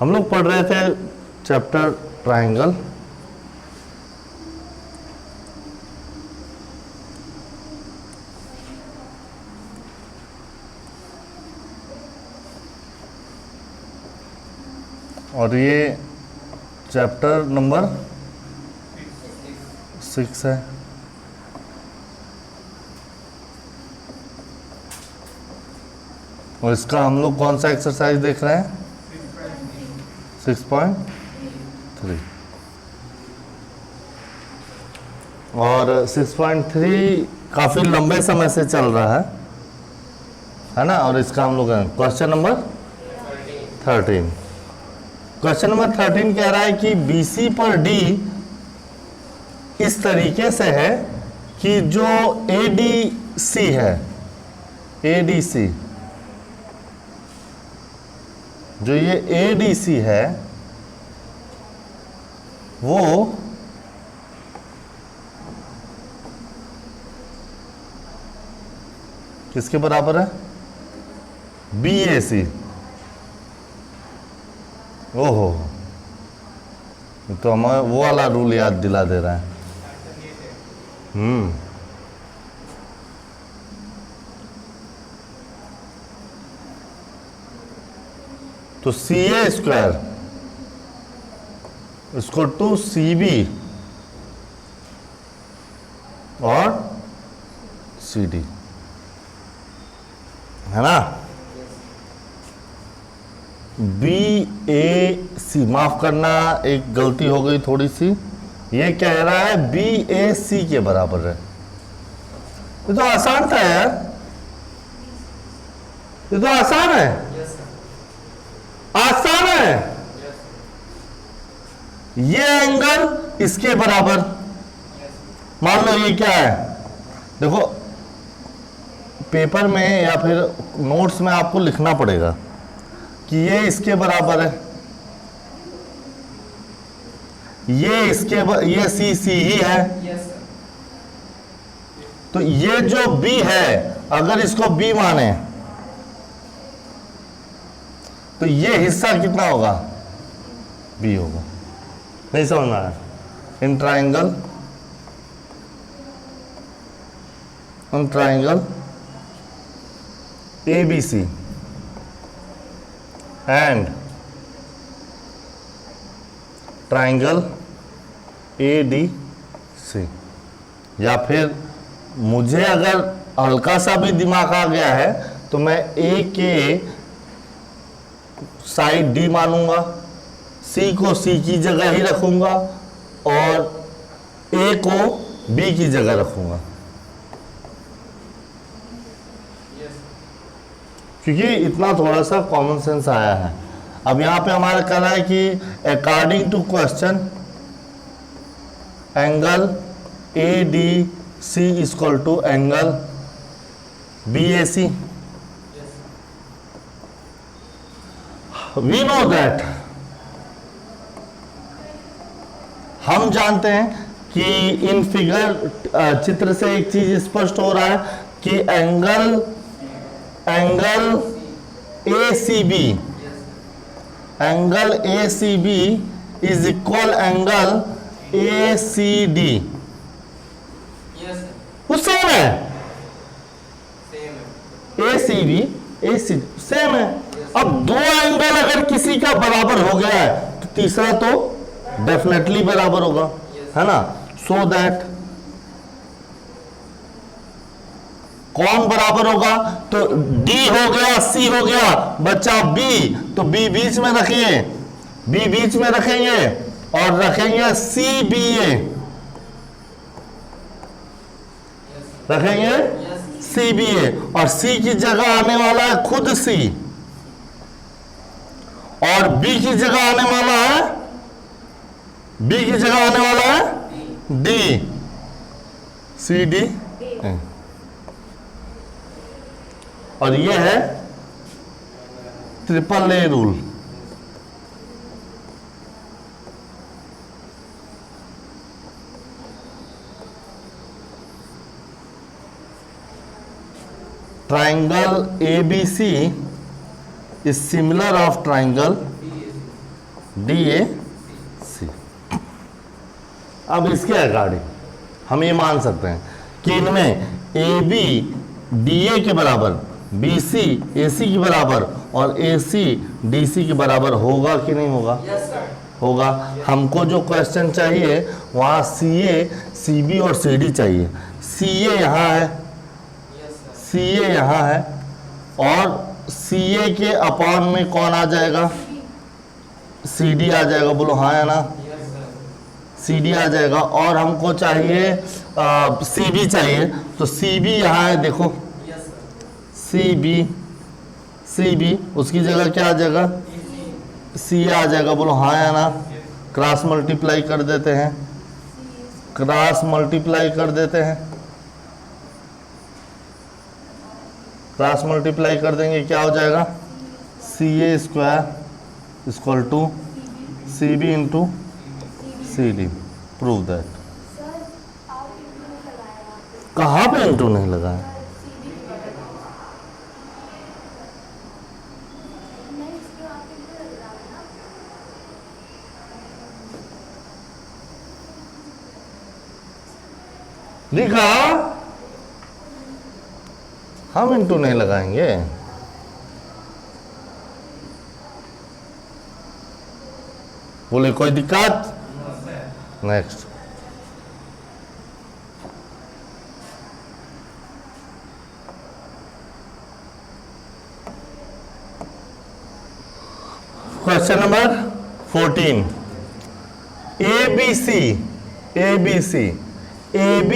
हम लोग पढ़ रहे थे चैप्टर ट्रायंगल। और ये चैप्टर नंबर 6 है। और इसका हम लोग कौन सा एक्सरसाइज देख रहे हैं? 6.3। और 6.3 काफ़ी लंबे समय से चल रहा है ना। और इसका हम लोग क्वेश्चन नंबर 13। क्वेश्चन नंबर 13 कह रहा है कि BC पर D इस तरीके से है कि जो ADC है, ADC जो ये ADC है वो किसके बराबर है? BAC। ओहो, तो हमें वो वाला रूल याद दिला दे रहा है। तो CA स्क्वायर इसको टू CB और CD है ना। BAC, माफ करना एक गलती हो गई थोड़ी सी, ये कह रहा है BAC के बराबर है। ये तो आसान था यार, ये तो आसान है। आसान है। ये एंगल इसके बराबर, मान लो ये क्या है, देखो पेपर में या फिर नोट्स में आपको लिखना पड़ेगा कि ये इसके बराबर है, ये ये C ही है। तो ये जो B है, अगर इसको B माने तो ये हिस्सा कितना होगा? B होगा। नहीं समझ में आया? In triangle ABC and triangle ADC, या फिर मुझे अगर हल्का सा भी दिमाग आ गया है तो मैं A के साइड D मानूंगा, C को C की जगह ही रखूंगा और A को B की जगह रखूंगा, क्योंकि इतना थोड़ा सा कॉमन सेंस आया है। अब यहाँ पे हमारा कह रहा है कि according to question angle ADC equal to angle BAC। We know that, हम जानते हैं कि इन फिगर चित्र से एक चीज स्पष्ट हो रहा है कि angle ACB is equal angle ACD। वो सेम है, ACD सेम है। अब दो एंगल अगर किसी का बराबर हो गया है तो तीसरा तो डेफिनेटली बराबर होगा, है ना। सो दैट कौन बराबर होगा? तो D हो गया, C हो गया, बच्चा B, तो B बीच में रखिए, B बीच में रखेंगे और रखेंगे CBA, रखेंगे CBA, और C की जगह आने वाला है खुद C, और B की जगह आने वाला है, B की जगह आने वाला है D, CD, और ये है triple A rule. Triangle ABC is similar of triangle DAC। अब इसके अकॉर्डिंग हम ये मान सकते हैं कि इनमें AB DA के बराबर, BC AC के बराबर और AC DC के बराबर होगा कि नहीं होगा? होगा। हमको जो क्वेश्चन चाहिए वहाँ CA CB और CD चाहिए। CA यहाँ है, CA यहाँ है, और CA के अपॉन में कौन आ जाएगा? CD आ जाएगा। बोलो हाँ या ना? CD आ जाएगा। और हमको चाहिए CB चाहिए, तो CB यहाँ है, देखो CB उसकी जगह क्या आ जाएगा? CA आ जाएगा। बोलो हाँ या ना? क्रॉस मल्टीप्लाई कर देते हैं, क्रॉस मल्टीप्लाई कर देते हैं, क्रॉस मल्टीप्लाई कर देंगे, क्या हो जाएगा? CA square equal to CB into CD। Prove that. कहाँ पे इंटू नहीं लगाया? लिखा, हम इंटू नहीं लगाएंगे। बोले कोई दिक्कत? Next. Question number 14। ABC AB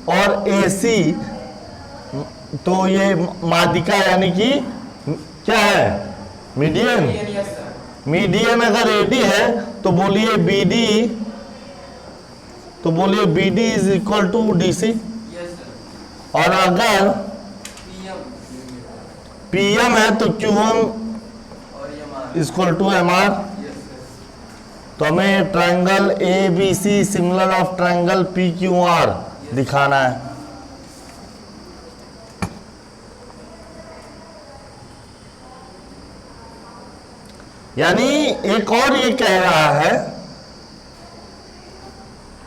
और AC, तो ये माध्यिका यानी कि क्या है? मीडियन। मीडियन अगर AD है तो बोलिए BD is equal to DC। और अगर PM है तो QM इक्वल टू MR। तो हमें triangle ABC similar of triangle PQR दिखाना है। यानी एक और ये कह रहा है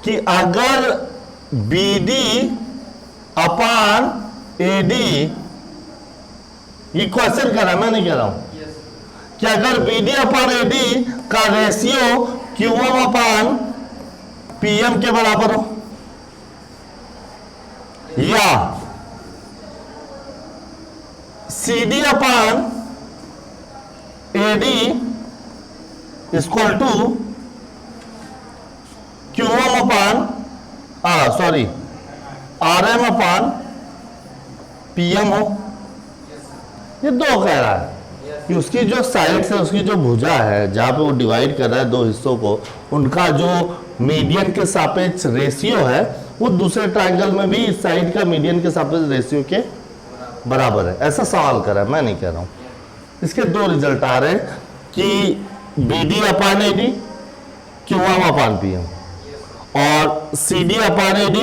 कि अगर BD अपान AD, ये क्वेश्चन कर रहा है, मैं नहीं कह रहा हूं, कि अगर BD अपान AD का रेशियो QM अपान PM के बराबर हो, या CD upon AD equal to QM upon RM upon PM हो। ये दो कह रहा है कि उसकी जो साइड्स है, उसकी जो भुजा है, जहाँ पे वो डिवाइड कर रहा है दो हिस्सों को, उनका जो मीडियन के सापेक्ष रेशियो है वो दूसरे ट्रायंगल में भी इस साइड का मीडियन के सापेक्ष रेशियो के बराबर है। ऐसा सवाल कर रहा है, मैं नहीं कह रहा हूँ। इसके दो रिजल्ट आ रहे हैं कि BD upon AD QM upon PM और CD अपान AD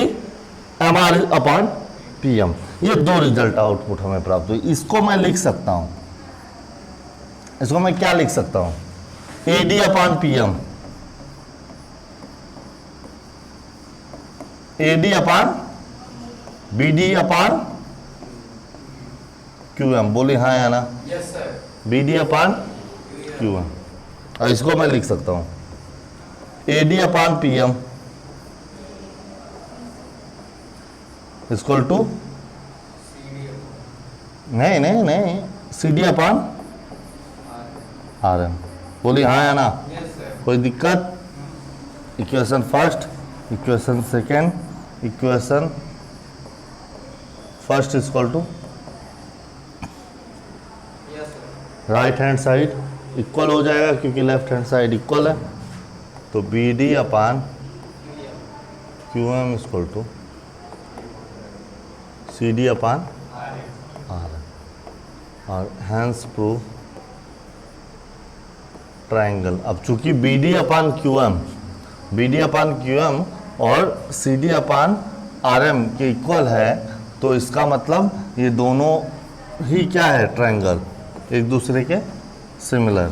MR अपान PM। ये दो रिजल्ट आउटपुट हमें प्राप्त हुई। इसको मैं लिख सकता हूं, इसको मैं क्या लिख सकता हूं? AD अपान PM, AD अपान BD अपान QM। बोली हाँ या ना? Yes sir. BD upon QM। और इसको मैं लिख सकता हूं AD upon PM equal to नहीं CD अपान RM। बोली हाँ या ना? कोई दिक्कत? Equation first, equation second, equation first equal to right hand side equal हो जाएगा क्योंकि लेफ्ट हैंड साइड इक्वल है। तो BD upon QM equal to CD upon RM। और हैंस प्रूव ट्रायंगल। अब चूंकि BD अपान QM और CD अपान RM के इक्वल है, तो इसका मतलब ये दोनों ही क्या है? ट्रायंगल, एक दूसरे के सिमिलर।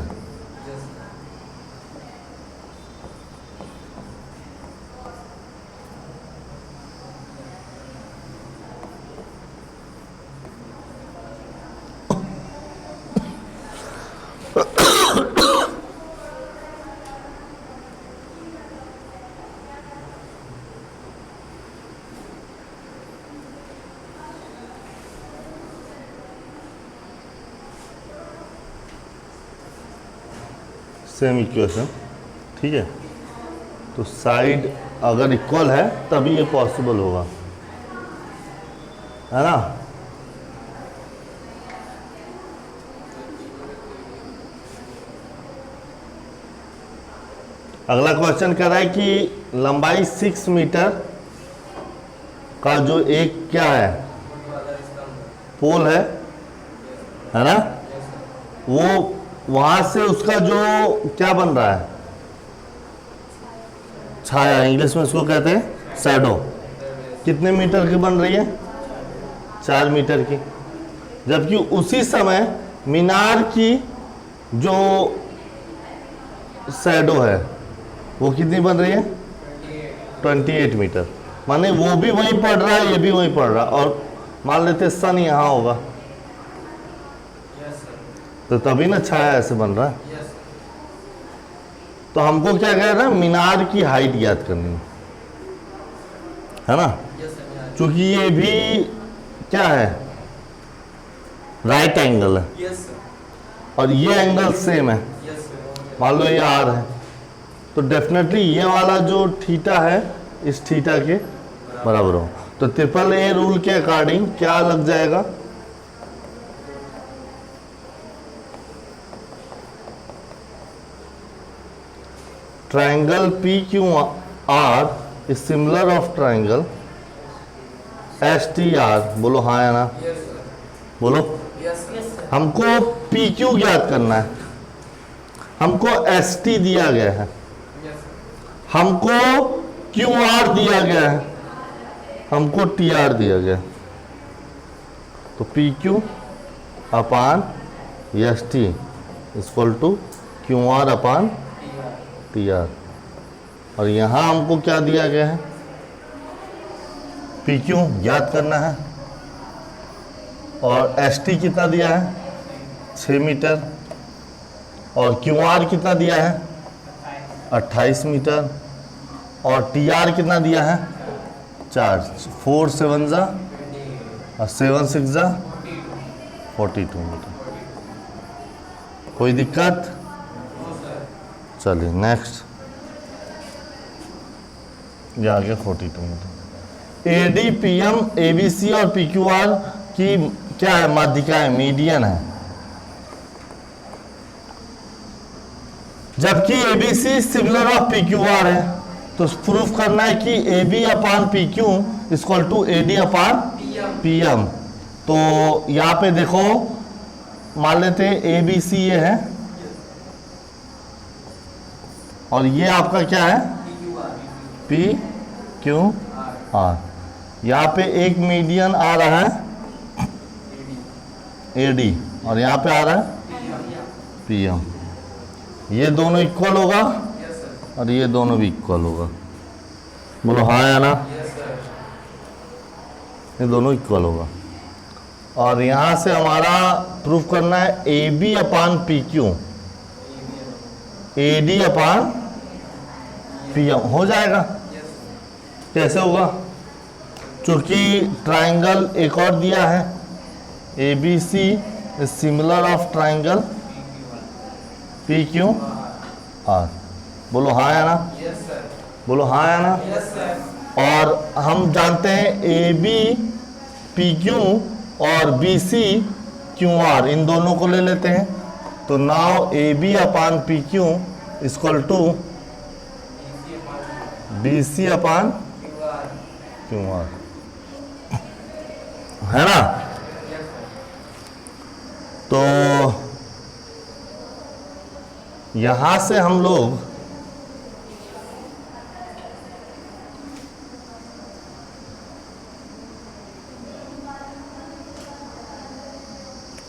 सेम इक्वेशन, ठीक है। तो साइड अगर इक्वल है तभी ये पॉसिबल होगा, है ना। अगला क्वेश्चन कह रहा है कि लंबाई 6 मीटर का जो एक क्या है पोल है ना, वो वहां से उसका जो क्या बन रहा है छाया, इंग्लिश में इसको कहते हैं शैडो, कितने मीटर की बन रही है 4 मीटर की। जबकि उसी समय मीनार की जो शैडो है वो कितनी बन रही है 28 मीटर। माने वो भी वहीं पड़ रहा है, ये भी वहीं पड़ रहा है, और मान लेते सन यहाँ होगा तो तभी ना छाया ऐसे बन रहा है। तो हमको क्या कह रहा है, मीनार की हाइट ज्ञात करनी है ना, क्योंकि ये भी क्या है राइट एंगल है और ये एंगल सेम है, मान लो ये आर है, तो डेफिनेटली ये वाला जो थीटा है इस थीटा के बराबर हो। तो ट्रिपल ए रूल के अकॉर्डिंग क्या लग जाएगा, triangle P Q are is similar of triangle S T R. बोलो हाँ या ना, बोलो। हमको पी क्यू ज्ञात करना है, हमको एस टी दिया गया है, हमको क्यू आर दिया गया है, हमको टी आर दिया गया। तो P Q upon S T equal to Q R upon T R. और यहाँ हमको क्या दिया गया है, पी क्यू याद करना है, और एस टी कितना दिया है 6 मीटर, और क्यू आर कितना दिया है 28 मीटर, और टी आर कितना दिया है 4, 4 7 जा और 7 6 जा 42 मीटर। कोई दिक्कत? चलिए नेक्स्ट, ये आ गया 42 metre. A D P M A B C और पी क्यू आर की क्या है, माध्यिका है, मीडियन है। जबकि A B C similar of P Q R है, तो प्रूफ करना है कि A B upon P Q equal to A D upon P M. तो यहाँ पे देखो मान लेते हैं ए बी सी ये है और ये आपका क्या है पी क्यू आर। यहाँ पे एक मीडियन आ रहा है ए डी और यहाँ पे आ रहा है पी एम। ये दोनों इक्वल होगा और ये दोनों भी इक्वल होगा। बोलो हाँ या ना, ये दोनों इक्वल होगा। और यहाँ से हमारा प्रूफ करना है A B upon P Q A D upon P M हो जाएगा। कैसे होगा? क्योंकि ट्राइंगल एक और दिया है A B C is similar of triangle P Q R. बोलो हाँ या ना, बोलो हाँ या ना। और हम जानते हैं ए बी पी क्यू और बी सी क्यू आर, इन दोनों को ले लेते हैं। तो now A B upon P Q equal to B C upon Q R, है ना। तो यहां से हम लोग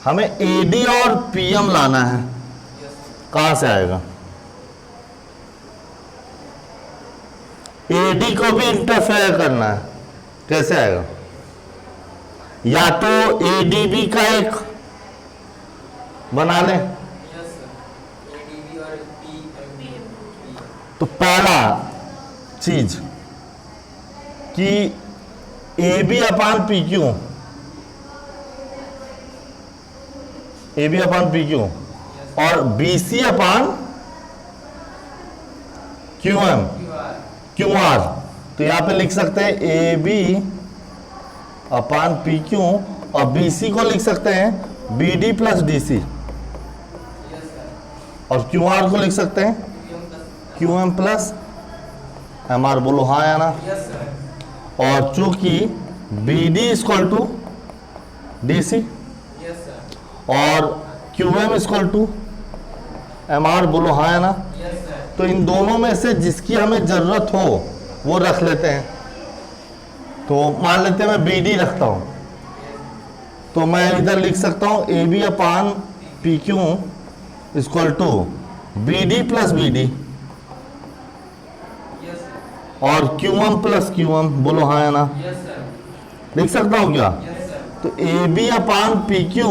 हमें एडी और पीएम लाना है। कहां से आएगा? एडी को भी इंटरफेयर करना है। कैसे आएगा? या तो एडीबी का एक बना लें, तो पहला चीज कि A B upon P Q, A B upon P Q और B C upon Q M, Q R. तो यहाँ पे लिख सकते हैं A B upon P Q, और बी सी को लिख सकते हैं B D plus D C, और क्यू आर को लिख सकते हैं Q M plus M R. बोलो हाँ या ना। और चूंकि B D equal to D C और Q M equal to M R. बोलो हाँ या ना। तो इन दोनों में से जिसकी हमें जरूरत हो वो रख लेते हैं। तो मान लेते हैं मैं बी डी रखता हूं, तो मैं इधर लिख सकता हूं A B upon P Q equal to B D plus B D और Q M plus Q M. बोलो हाँ या ना। लिख सकता हूं क्या? तो A B upon P Q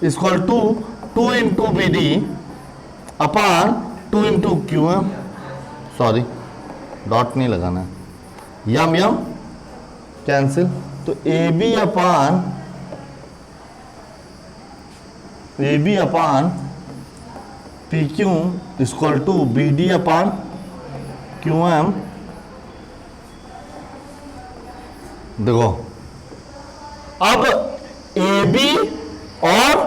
equal to 2 into B D upon 2 into Q M. Sorry, dot नहीं लगाना है, यम यम कैंसिल। तो A B upon P Q equal to B D upon Q M. देखो अब ए B और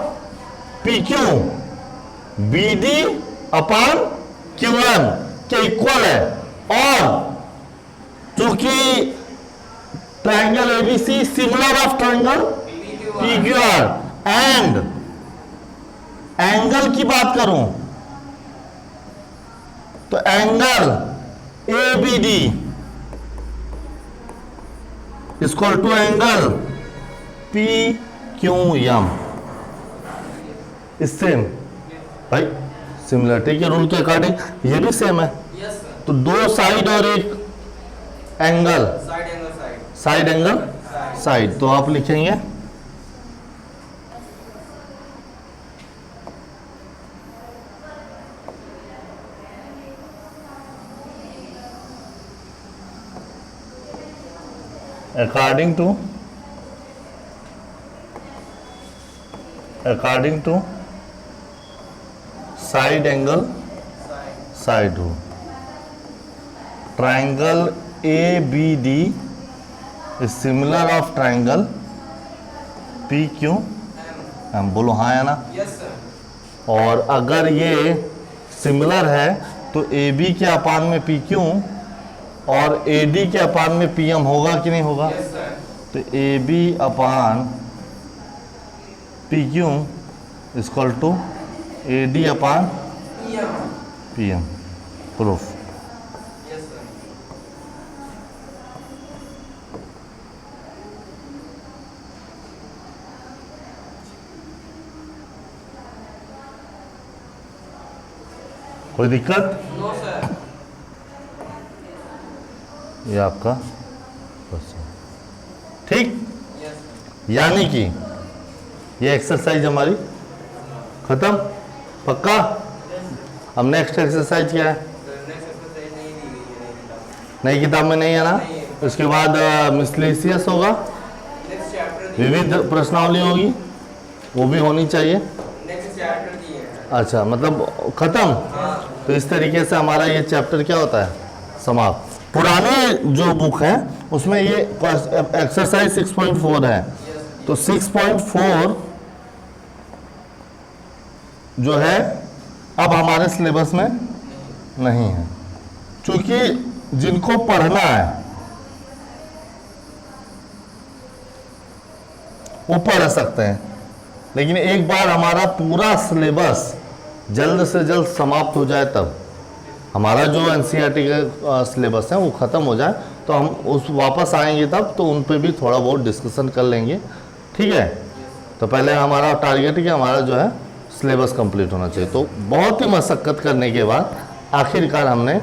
P Q B D upon Q M के equal है, और चूंकि triangle ABC similar of triangle PQR, and angle की बात करूं तो angle ABD equal to angle P Q M. इससे भाई सिमिलरिटी के रूल के अकॉर्डिंग ये भी सेम है। तो दो साइड और एक एंगल, साइड एंगल साइड। तो आप लिखेंगे according to side angle side rule, triangle A B D is similar of triangle P Q M. बोलो हाँ या ना। और अगर ये सिमिलर है तो ए बी के अपान में पी क्यू और ए डी के अपान में पी एम होगा कि नहीं होगा? तो A B upon P Q equal to A D upon P M. Proof. कोई दिक्कत? No sir. ये आपका ठीक। यानी कि ये एक्सरसाइज हमारी खत्म, पक्का। अब नेक्स्ट एक्सरसाइज क्या है? नई किताब में नहीं है ना। उसके बाद मिसलेसियस होगा, विविध प्रश्नावली होगी, वो भी होनी चाहिए। अच्छा, मतलब खत्म। तो इस तरीके से हमारा ये चैप्टर क्या होता है? समाप्त। पुराने जो बुक है उसमें ये एक्सरसाइज 6.4 है, तो 6.4 जो है अब हमारे सिलेबस में नहीं है, क्योंकि जिनको पढ़ना है वो पढ़ सकते हैं, लेकिन एक बार हमारा पूरा सिलेबस जल्द से जल्द समाप्त हो जाए, तब हमारा जो एनसीईआरटी का सिलेबस है वो ख़त्म हो जाए, तो हम उस वापस आएंगे तब, तो उन पे भी थोड़ा बहुत डिस्कशन कर लेंगे। ठीक है। तो पहले हमारा टारगेट है कि हमारा जो है सिलेबस कंप्लीट होना चाहिए। तो बहुत ही मशक्क़त करने के बाद आखिरकार हमने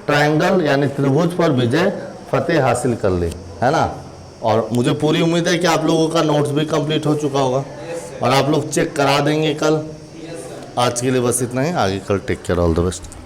ट्रायंगल यानी त्रिभुज पर विजय फतेह हासिल कर ली, है ना। और मुझे पूरी उम्मीद है कि आप लोगों का नोट्स भी कंप्लीट हो चुका होगा और आप लोग चेक करा देंगे कल। आज के लिए बस इतना ही, आगे कल take care, all the best.